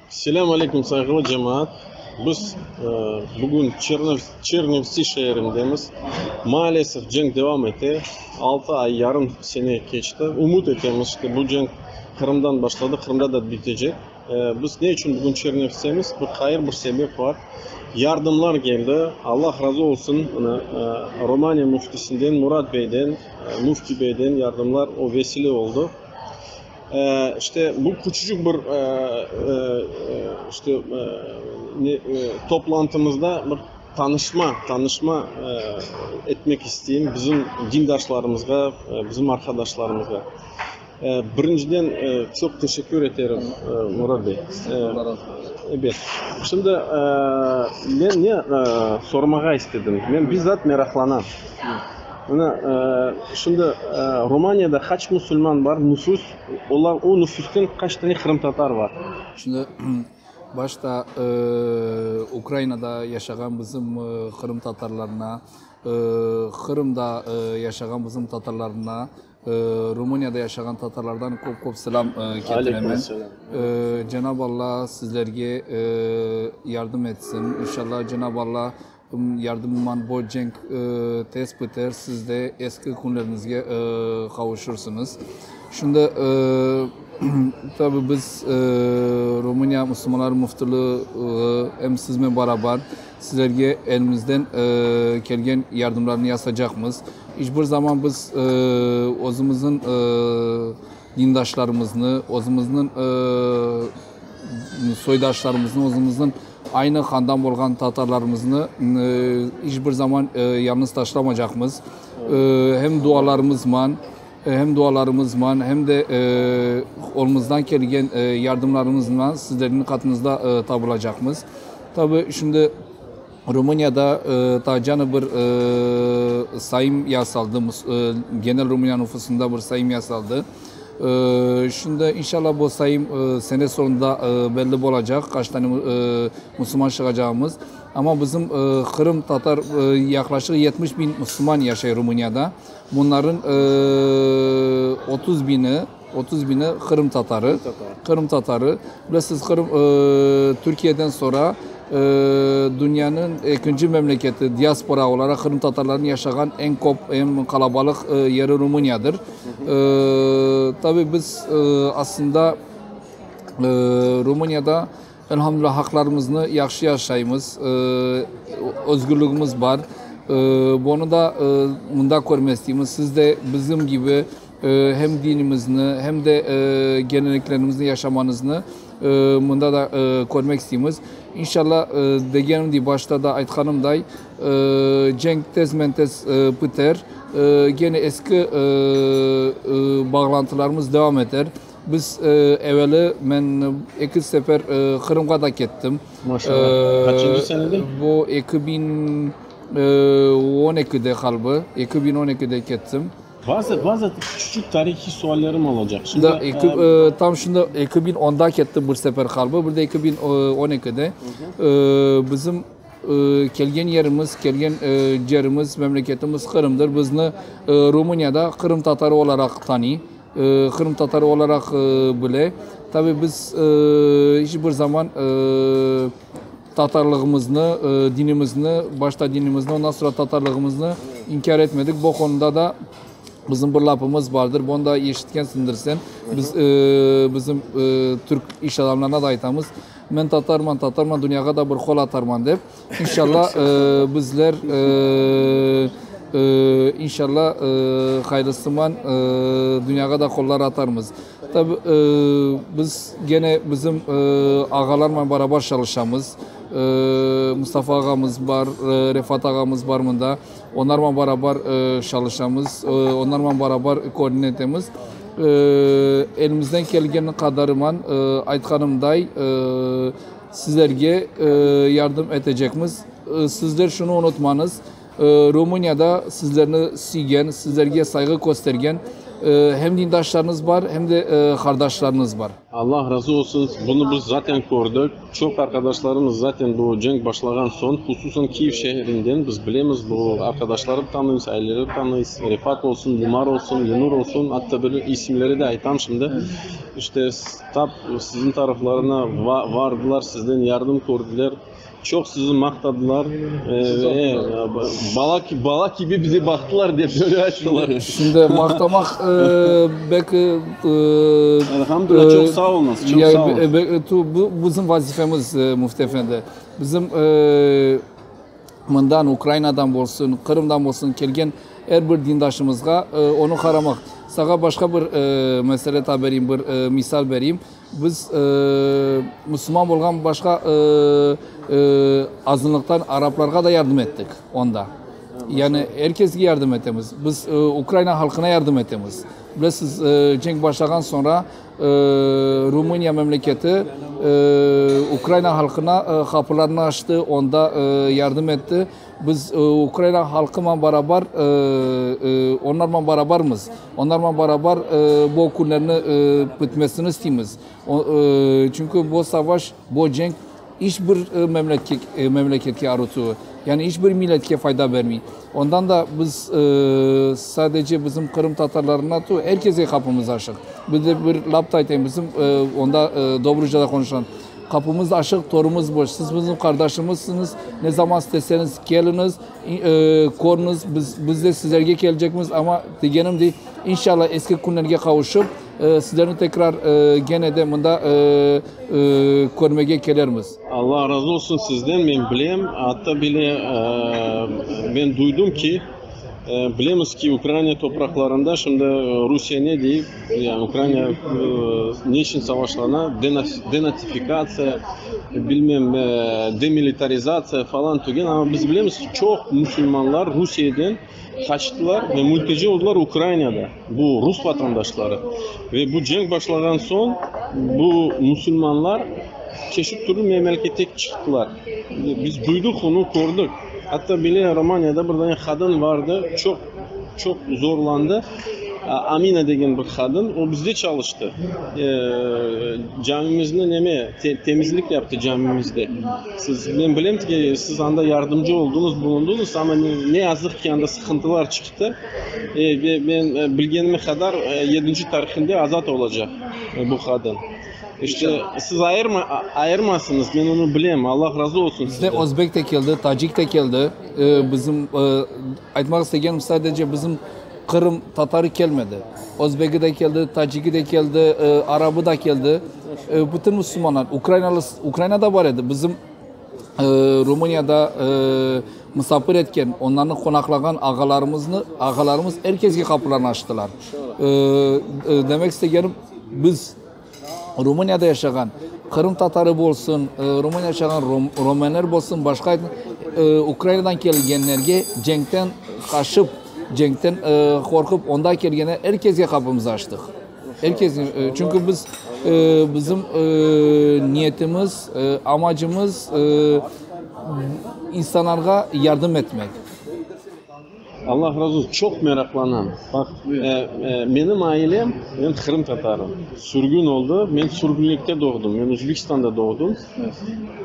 Selamun Aleyküm saygılı cemaat. Biz bugün Çernivtsi şehrindemiz. Maalesef cenk devam etti. 6 ay yarım sene geçti. Umut etemiz ki bu cenk Kırım'dan başladı. Kırım'da da bitecek. Biz ne için bugün Çernivtsi'miz? Bir hayır bir sebep var. Yardımlar geldi. Allah razı olsun. Romanya müftisinden, Murat Bey'den, Mufti Bey'den yardımlar o vesile oldu. İşte bu küçücük bir toplantımızda bir tanışma etmek isteyeyim bizim dindaşlarımızga, bizim arkadaşlarımızga. Birinciden çok teşekkür ederim Murat Bey. Evet. Şimdi ben ne sormağa istedim. Ben bizzat meraklanam. Şimdi Romanya'da kaç Müslüman var? Nüfus, o nüfustan kaç tane Kırım Tatar var? Şimdi başta Ukrayna'da yaşayan bizim Kırım Tatarlarına, Kırım'da yaşayan bizim Tatarlarına, Rumanya'da yaşayan Tatarlardan çok selam getiremen. Cenab-ı Allah sizlerge yardım etsin. İnşallah Cenab-ı Allah yardımman bu cenk tespit eder, siz de eski günlerinizge kavuşursunuz. Şimdi tabi biz Romanya Müslümanlar Muftuluğu hem sizle beraber sizlerge elimizden gelgen yardımlarını yasacakmız. Hiçbir zaman biz özümüzün dindaşlarımızı, özümüzün soydaşlarımızı, özümüzün aynı kandan olgan Tatarlarımızı hiçbir zaman yalnız taşlamayacağımız. Hem dualarımızla hem de olmamızdan gelgen yardımlarımızla sizlerin katınızda tabulacağımız. Tabii şimdi Romanya'da tacana bir sayım yasaldı. Genel Romanya nüfusunda bir sayım yasaldı. Şimdi inşallah bu sayım sene sonunda belli olacak. Kaç tane Müslüman çıkacağımız. Ama bizim Kırım Tatar yaklaşık 70 bin Müslüman yaşıyor Romanya'da. Bunların 30 bini Kırım Tatarı. Kırım Tatarı. Biliyorsunuz Türkiye'den sonra dünyanın ikinci memleketi diaspora olarak Kırım Tatarların yaşayan en kalabalık yeri Romanya'dır. Tabii biz aslında Romanya'da elhamdülillah haklarımızı yaxşı yaşayımız, özgürlüğümüz var. Bunu da bunda görmestiyimiz. Siz de bizim gibi hem dinimizni hem de geleneklerimizi yaşamanızı bunda da görmek istiyoruz. İnşallah degenim di başta da aytkanımday cenk tezmen tez biter. Gene eski bağlantılarımız devam eder. Biz evveli ben 2 sefer Kırım'a da gittim. Maşallah. Kaçıncı senede? Bu 2012'de kalbi. 2012'de gittim. Bazı küçük tarihi suallerim olacak. Şimdi tam şimdi 2010'da gittim bir sefer kalbi. Burada 2012'de bizim kelgen yerimiz, memleketimiz Kırım'dır. Bizni Romanya'da Kırım Tatarı olarak tanıyor. Kırım Tatarı olarak bile. Tabii biz hiçbir zaman Tatarlığımızı, dinimizi, başta dinimizi, ondan sonra Tatarlığımızı inkar etmedik. Bu konuda da bizim bir lafımız vardır. Bunu da eşitkensindir sen. Biz bizim Türk iş adamlarına da aytamiz. Men Tatarman dünyaya da bir kol atarman deb. İnşallah bizler inşallah hayırlısıman dünyaya da kollar atarmız. Tabi biz gene bizim ağalarla beraber çalışamız. Mustafa ağamız var, Refat ağamız var bunda. Onlarla beraber çalışamız, onlarla beraber koordine etemiz. Elimizden gelgen kadarıman aytkanımday sizlerge yardım edeceğimiz. Sizler şunu unutmanız. Romanya'da sizlerini sigen, sizlerge saygı göstergen hem dindaşlarınız var hem de kardeşleriniz var. Allah razı olsun. Bunu biz zaten gördük. Çok arkadaşlarımız zaten bu cenk başlayan son, hususen Kiev şehrinden biz bilemiz bu arkadaşları tanıyız, aileleri tanıyız. Refat olsun, Limar olsun, Yunur olsun. Hatta böyle isimleri de aytam şimdi. İşte tab sizin taraflarına vardılar, sizden yardım gördüler. Çok sizi maktadılar. Bala gibi bizi baktılar diye böyle açtılar. Şimdi maktamak belki Elhamdülillah çok sağ olun. Çok sağ olun. Bu bizim vazifemiz Müftü Efendi. Bizim bundan Ukrayna'dan olsun, Kırım'dan olsun kelgen her bir dindaşımızga onu karamak. Sana başka bir mesele vereyim, bir misal vereyim. Biz Müslüman olgan başka azınlıktan Araplarga da yardım ettik onda. Yani herkese yardım etmemiz. Biz Ukrayna halkına yardım etmemiz. Bilirsiniz cenk başlagan sonra Rumanya memleketi Ukrayna halkına kapılarını açtı, onda yardım etti. Biz Ukrayna halkıyla beraber, onlarla berabermiz. Onlarla beraber bu günlerini bitmesini istiyoruz. Çünkü bu savaş, bu cenk hiçbir memleketke arıtı, yani hiçbir milletke fayda vermiyor. Ondan da biz sadece bizim Kırım Tatarlarına da herkese kapımız açık. Bir de bir laptaytayım bizim onda Dobruca'da konuşan. Kapımız açık, torumuz boş. Siz bizim kardeşimizsiniz. Ne zaman isteseniz geliniz, korunuz. Biz de sizlerge gelecekmiz ama diyenim de inşallah eski günlerge kavuşup sizlerin tekrar gene de bunda görmeye gelirmiz. Allah razı olsun sizden, ben bileyim. Hatta bile ben duydum ki bilemiz ki Ukrayna topraklarında şimdi Rusya ne deyip, yani Ukrayna niçin savaşlarına denatifikatsiya, bilmem demilitarizatsiya falan tügen, ama biz bilemiz ki çok Müslümanlar Rusya'dan kaçtılar ve mülteci oldular Ukrayna'da. Bu Rus vatandaşları. Ve bu cenk başlayan son bu Müslümanlar çeşit türlü memlekete çıktılar. Biz duyduk onu, gördük. Hatta bile Romanya'da burada kadın vardı, çok zorlandı. Amina degen bir kadın, o bizde çalıştı. Camimizde temizlik yaptı camimizde. Ben bileyim ki siz anda yardımcı oldunuz, bulundunuz ama ne yazık ki anda sıkıntılar çıktı. Ben bildiğime kadar 7. tarihinde azat olacak bu kadın. İşte siz ayırmasınız, ben onu bileyim. Allah razı olsun size. Özbek de geldi, Tacik de geldi. Bizim aytmak istediğim sadece bizim Kırım Tatarı gelmedi. Özbek'i de geldi, Tacik'i de geldi, Arap'ı da geldi. Bütün Müslümanlar, Ukrayna'da var idi. Bizim Rumanya'da misafir etken, onların konaklagan ağalarımız herkese kapılarını açtılar. Demek istediğim biz Rumanya'da yaşayan Kırım Tatarı olsun, Rumanya'da yaşayan Romenler olsun, başka Ukrayna'dan gelgenlerge cenkten kaçıp, cenkten korkup onda gelgenler herkese kapımızı açtık. Herkes, çünkü biz bizim niyetimiz, amacımız insanlara yardım etmek. Allah razı olsun. Çok meraklanan. Bak benim ailem, ben Kırım Tatarım. Sürgün oldu. Ben sürgünlükte doğdum. Ben Özbekistan'da doğdum.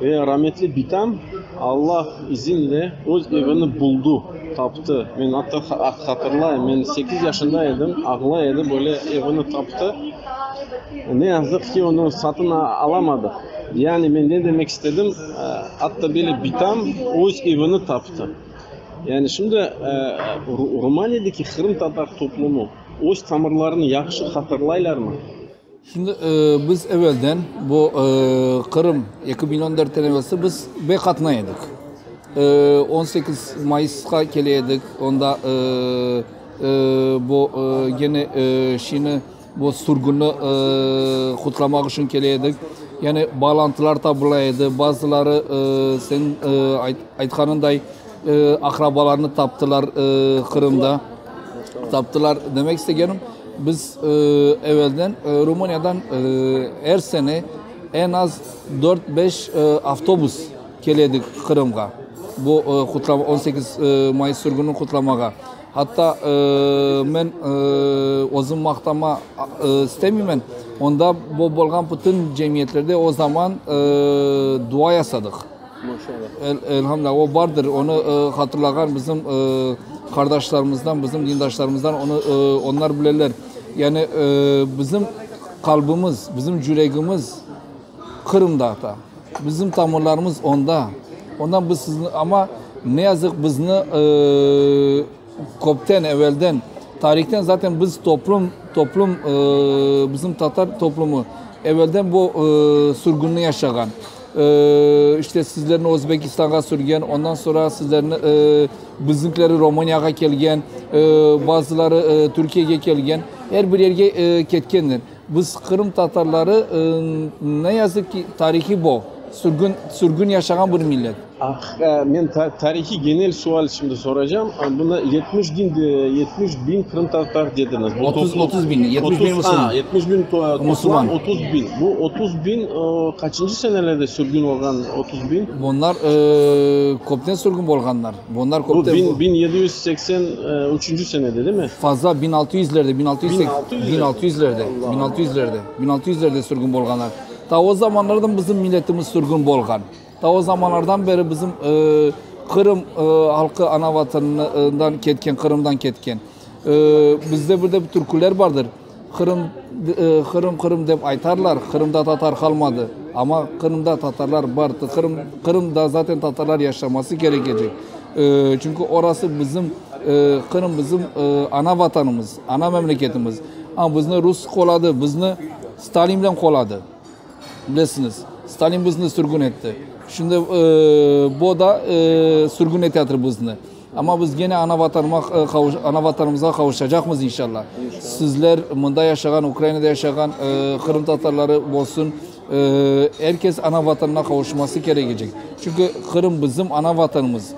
Ve rahmetli bitam Allah izinle o evini buldu, taptı. Ben hatta hatırlayayım. Ben 8 yaşındaydım. Ağlaydı böyle evini taptı. Ne yazık ki onu satın alamadı. Yani ben ne demek istedim? Hatta böyle bitam o evini taptı. Yani şimdi Romanya'daki Kırım Tatar toplumu o tamirlerini yaxşı hatırlaylar mı? Şimdi biz evvelden bu Kırım 2014 tenevesi biz bekatnaydık. 18 Mayıs'a geliydik. Onda bu gene şimdi bu surgunu kutlamak için geliydik. Yani bağlantılar tabulaydı. Bazıları sen aytkanınday akrabalarını taptılar Kırım'da. Taptılar. Demek istediğim biz evvelden Rumanya'dan her sene en az 4-5 avtobus geliydik Kırım'a. Bu kutlama 18 Mayıs sürgünü kutlamağa. Hatta ben özüm maktama istemiyorum. Onda bu bolgan bütün cemiyetlerde o zaman dua yasadık. Maşallah. Elhamdülillah o vardır. Onu hatırlayan bizim kardeşlerimizden, bizim dindaşlarımızdan onlar bilirler. Yani bizim kalbimiz, bizim yüreğimiz Kırım'da hatta. Bizim tamirlerimiz onda. Ondan biz ama ne yazık bizni kopten evvelden tarihten zaten biz toplum bizim Tatar toplumu evvelden bu sürgününü yaşayan. İşte sizlerini Özbekistan'a sürgen, ondan sonra sizlerini bizimkileri Romanya'ya gelgen, bazıları Türkiye'ye gelgen, her bir yere ketkendir. Biz Kırım Tatarları ne yazık ki tarihi bu. Sürgün yaşayan bir millet. Ben tarihi genel sual şimdi soracağım. Buna 70 bin Kırım Tatar dediniz. 30 bin, 70 bin Müslüman. 70 bin Müslüman. 30 bin. Bu 30 bin kaçıncı senelerde sürgün olan 30 bin? Bunlar kopten sürgün bolganlar. Bunlar Bu kopten 1783. senede değil mi? fazla 1600'lerde, 1600'lerde sürgün bolganlar. Ta o zamanlardan bizim milletimiz sürgün bolgan. Ta o zamanlardan beri bizim Kırım halkı ana vatanından ketken, Kırım'dan ketken. Bizde burada bir türküler vardır. Kırım deyip aytarlar. Kırım'da Tatar kalmadı. Ama Kırım'da Tatarlar vardı. Kırım'da zaten Tatarlar yaşaması gerekecek. Çünkü orası bizim Kırım bizim ana vatanımız, ana memleketimiz. Ama bizni Rus koladı, bizni Stalin'den koladı. Bilirsiniz. Stalin bizni sürgün etti. Şimdi bu da sürgün etti bizni. Ama biz gene ana vatanımıza kavuşacağız inşallah. Sizler bunda yaşayan, Ukrayna'da yaşayan Kırım Tatarları olsun, herkes ana vatanına kavuşması gerekecek. Çünkü Kırım bizim ana vatanımız.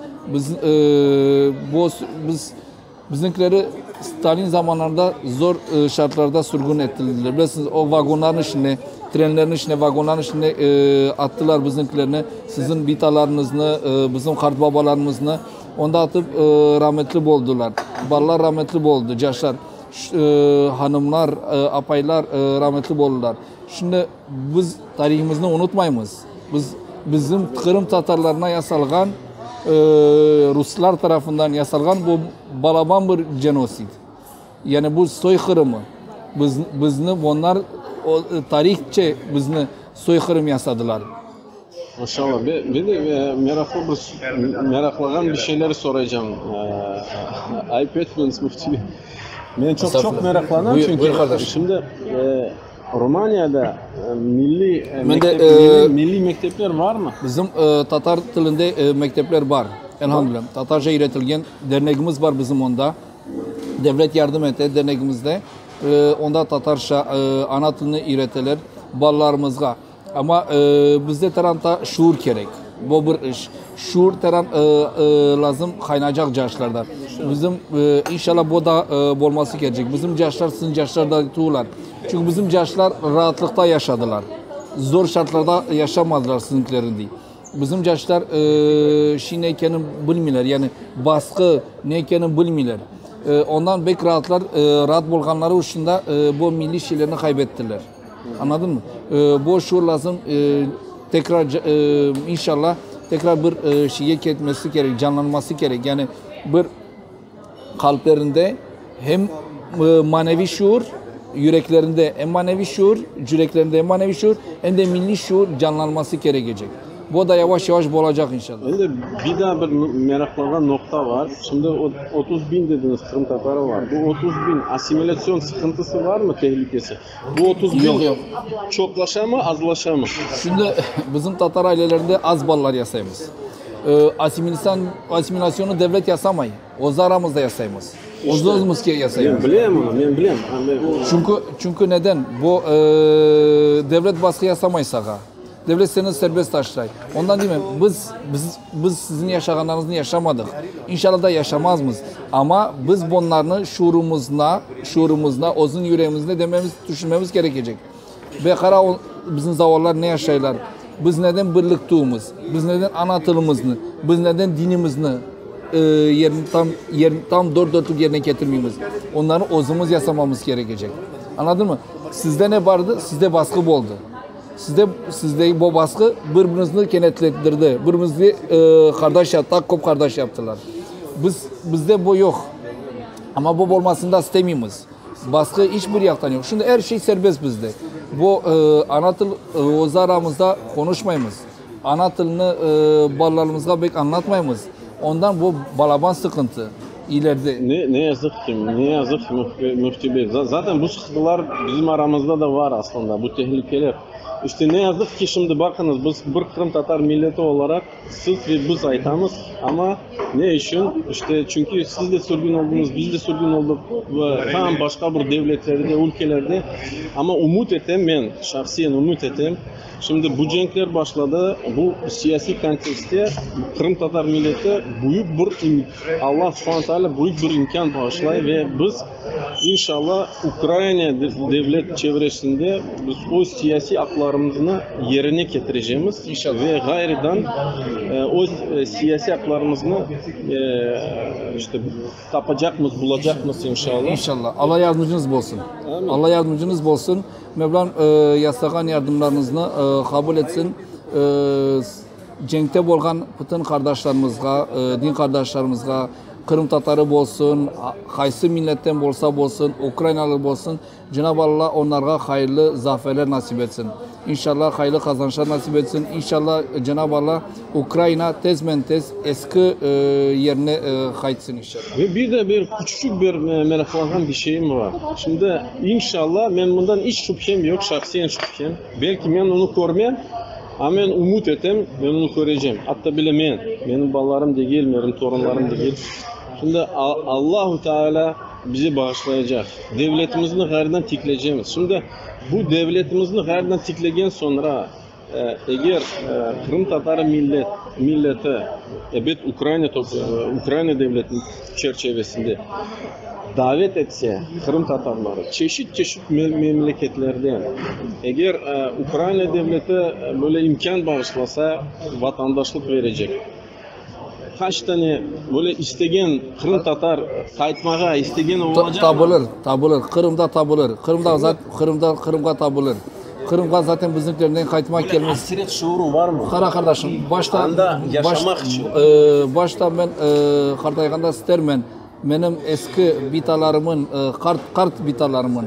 Bizimkileri Stalin zamanlarında zor şartlarda sürgün ettiler. Bilirsiniz o vagonların içine, trenlerin içine, vagonların içine attılar bizimkilerini. Sizin bitalarınızı, bizim kartbabalarımızı onda atıp rahmetli oldular. Ballar rahmetli oldu, yaşlar. Hanımlar, apaylar rahmetli oldular. Şimdi biz tarihimizi unutmayız. Bizim Kırım Tatarlarına yasalgan Ruslar tarafından yasalgan bu balaban bir genosid. Yani bu soykırımı. Bizni onlar tarihçe bizni soykırım yasadılar. Maşallah. Ben de meraklanan bir şeyler soracağım. Ayıp etmeniz müftü. Ben çok meraklanan çünkü şimdi Romanya'da milli mektepler var mı? Bizim Tatar dilinde mektepler var. Elhamdülillah. Tatarca öğretilgen derneğimiz var bizim onda. Devlet yardım etti derneğimizde. Onda Tatarca ana dilini öğretilir ballarımızga. Ama bizde taranta şuur gerek. Bu bir iş. Şuur taran lazım kaynayacak yaşlarda. Bizim inşallah bu da olması gerekecek. Bizim yaşlar sizin yaşlarda tuğlar. Çünkü bizim yaşlar rahatlıkta yaşadılar. Zor şartlarda yaşamadılar sizinkilerin değil. Bizim yaşlar ne ekeni bilmiyorlar. Yani baskı ne ekeni bilmiyorlar. Ondan bek rahat bolganları uçunda bu milli şeylerini kaybettiler. Anladın mı? Bu şuur lazım tekrar inşallah tekrar bir şeye ketmesi gerek, canlanması gerek. Yani bir kalplerinde hem manevi şuur, yüreklerinde hem manevi şuur, yüreklerinde hem manevi şuur hem de milli şuur canlanması gerekecek. Bu da yavaş yavaş olacak inşallah. Şimdi bir daha bir meraklanan nokta var. Şimdi 30 bin dediniz Kırım Tatarı var. Bu 30 bin asimilasyon sıkıntısı var mı, tehlikesi? Bu 30 bin yok. Çoklaşa mı, azlaşa mı? Şimdi bizim Tatar ailelerinde az ballar yasayımız. Asimilasyonu devlet yasamayı. O aramızda yasayımız. Ozduğumuz ki yasayımız. Ben biliyorum. Çünkü neden? Bu devlet baskı yasamaysa. Devlet seni serbest taşlay. Ondan değil mi? Biz sizin yaşayanlarınızı yaşamadık. İnşallah da yaşamazmız. Ama biz bunlarını şuurumuzla, ozun yüreğimizle düşünmemiz gerekecek. Bekara bizim zavallar ne yaşaylar? Biz neden birliktuğumuz? Biz neden ana tılımızını? Biz neden dinimizni yerini tam dört dörtlük yerine getirmemiz? Onları ozumuz yasamamız gerekecek. Anladın mı? Sizde ne vardı? Sizde baskı oldu. Sizde bu baskı birbirinizi kenetlendirdi. Birbirinizi kardeş yaptı, kop kardeş yaptılar. Bizde bu yok. Ama bu olmasını da istemiyoruz. Baskı hiçbir yaktan yok. Şimdi her şey serbest bizde. Bu Anadolu o aramızda konuşmayımız. Anadolu'nu ballarımızga pek anlatmayımız. Ondan bu balaban sıkıntı ileride. Ne yazık ki, ne yazık ki Müftü Bey. Zaten bu sıkıntılar bizim aramızda da var aslında, bu tehlikeler. İşte ne yazık ki şimdi bakınız biz bir Kırım Tatar milleti olarak siz ve biz aytamız ama ne için? İşte çünkü siz de sürgün oldunuz, biz de sürgün olduk ve tam başka bir devletlerde, ülkelerde ama umut etem ben, şahsiyen umut etem. Şimdi bu cenkler başladı, bu siyasi kontekste Kırım Tatar milleti büyük bir Allah SWT büyük bir imkan bağışlay ve biz inşallah Ukrayna devlet çevresinde biz o siyasi haklarımızı yerine getireceğimiz İnşallah. ve gayriden o siyasi haklarımızı işte tapacakmız, bulacakmız inşallah. İnşallah. Allah yardımcınız olsun. Amin. Allah yardımcınız olsun. Mevlam yasagan yardımlarınızı kabul etsin. Cenkte bolgan bütün kardeşlerimizga, din kardeşlerimizga, Kırım Tatarı olsun, kaysı milletten olsun, Ukraynalı olsun, Cenab-ı Allah onlara hayırlı zaferler nasip etsin. İnşallah hayırlı kazançlar nasip etsin. İnşallah Cenab-ı Allah Ukrayna tezmen tez eski yerine kayıtsın inşallah. Ve bir küçük bir meraklanan bir şeyim var. Şimdi inşallah ben bundan hiç şüphem yok, şahsiyen şüphem. Belki ben onu görmem. Ama ben umut etem, ben onu göreceğim. Hatta bile benim ballarım değil, benim torunlarım değil. Şimdi Allahu Teala bizi bağışlayacak. Devletimizi gayridan tikleyeceğiz. Şimdi bu devletimizi gayridan tiklegen sonra eğer Kırım Tatarı milleti evet Ukrayna devletinin çerçevesinde davet etse Kırım Tatarları çeşit memleketlerden eğer Ukrayna devleti böyle imkan bağışlasa vatandaşlık verecek. Kaç tane böyle istegen Kırım Tatar kayıtmağa istegen olacak Tabulur. Kırım'da tabulur. Kırım'da tabulur. Kırım'a zaten bizimkilerden kayıtmak gelmez. Aksiret şuuru var mı? Kara kardeşim, başta ben kartayganda istermen benim eski bitalarımın, kart bitalarımın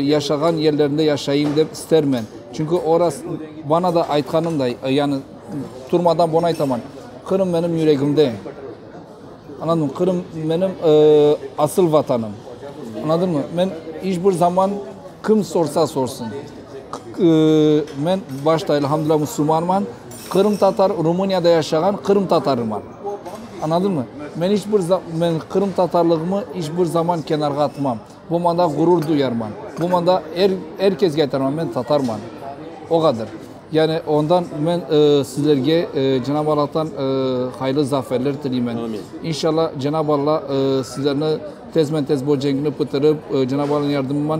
yaşayan yerlerinde yaşayayım deyip istermen. Çünkü orası bana da aytkanım da yani durmadan bana aytaman. Kırım benim yüreğimde. Anladın mı? Kırım benim asıl vatanım. Anladın mı? Ben hiçbir zaman kim sorsa sorsun. Ben başta elhamdülillah Müslümanım. Kırım Tatar Rumanya'da yaşayan Kırım Tatarım var. Anladın mı? Ben Kırım Tatarlığımı hiçbir zaman kenara atmam. Bu manda gurur duyarım. Bu manda herkes getirmem. Ben Tatarım. O kadar. Yani ondan ben sizlerge Cenab-ı Allah'tan hayırlı zaferler dileyim. İnşallah Cenab-ı Allah sizlerini tez bu cengini bitirip Cenab-ı Allah'ın yardımıyla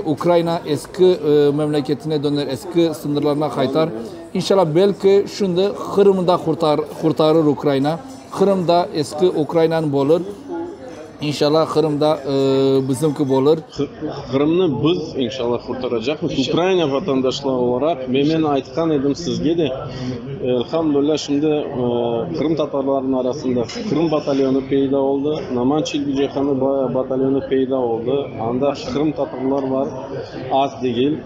Ukrayna eski memleketine döner, eski sınırlarına kaytar. İnşallah belki şimdi Kırım'da kurtarır Ukrayna. Kırım'da eski Ukrayna'nın olur. İnşallah Kırım'da bizimki olur. Kırım'ı biz inşallah kurtaracağız. Ukrayna vatandaşları olarak ben aytkan edim sizge de elhamdülillah şimdi Kırım Tatarlarının arasında Kırım batalyonu peyda oldu. Namançil Gücehanı batalyonu peyda oldu. Anda Kırım Tatarlar var. Az değil.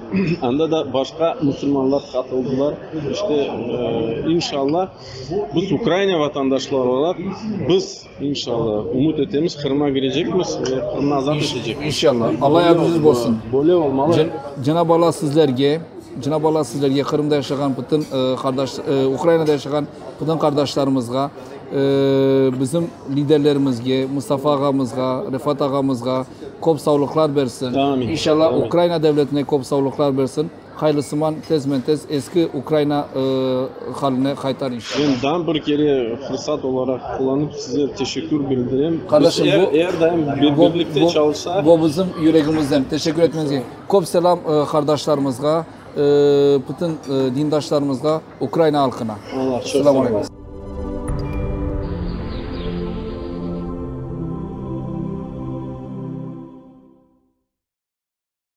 Anda da başka Müslümanlar katıldılar. İşte inşallah biz Ukrayna vatandaşları olarak biz inşallah umut ettiğimiz Kırım'a girecekmiz ve Kırım'ı azat edecek. İnşallah. Allah yardımcınız olsun. Böyle olmalı. Cenab-ı Allah sizlerge Kırım'da yaşayan bütün Ukrayna'da yaşayan bütün kardeşlerimizge, bizim liderlerimizge, Mustafa ağamızga, Rıfat ağamızga kop sağlıklar versin. Amin. İnşallah Amin. Ukrayna devletine kop sağlıklar versin. Hayırlısıman tezmen tez eski Ukrayna haline kaytar inşallah. Ben bir kere fırsat olarak kullanıp size teşekkür bildireyim. Kardeşim, eğer daim birlikte çalışsak. Bu bizim yüreğimizden. Teşekkür etmeniz gerekiyor. Kop selam kardeşlerimizga, bütün dindaşlarımızga, Ukrayna halkına. Allah çok Selamun aleyküm.